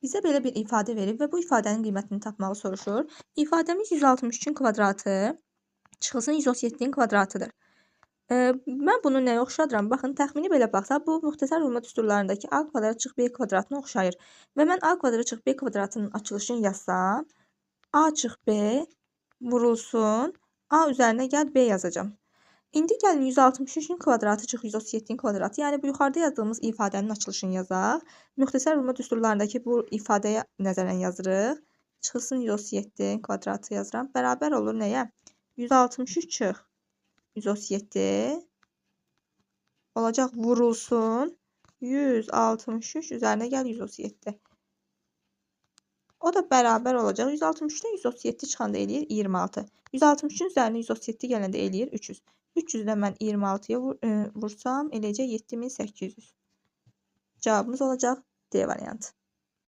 Bizə belə bir ifadə verib və bu ifadənin qiymətini tapmağı soruşur. İfadəmiz 163-ün kvadratı çıxılsın 137-nin kvadratıdır. Mən bunu nəyə oxşadıram? Baxın, təxmini belə baxsaq, bu müxtəsər vurma düsturlarındakı a kvadrat çıx b kvadratına oxşayır. Və mən a kvadrat çıx b kvadratının açılışını yazsam, a çıx b vurulsun, a üzərinə gəl b yazacağım. İndi gəlin 163-ün kvadratı çıx 137-nin kvadratı, yəni bu yuxarıda yazdığımız ifadənin açılışını yazaq. Müxtəsər vurma düsturlarındakı bu ifadəyə nəzərən yazırıq. Çıxılsın 137 kvadratı yazıram. Bərabər olur nəyə? 163 çıx 137 olacaq vurulsun 163 üzərinə gəl 137. O da bərabər olacaq. 163-dən 137 çıxanda eləyir 26. 163-ün üzərinə 137 gələndə eləyir 300. 300-dən mən 26-ya vursam eləyəcək 7800. Cavabımız olacaq D variantı.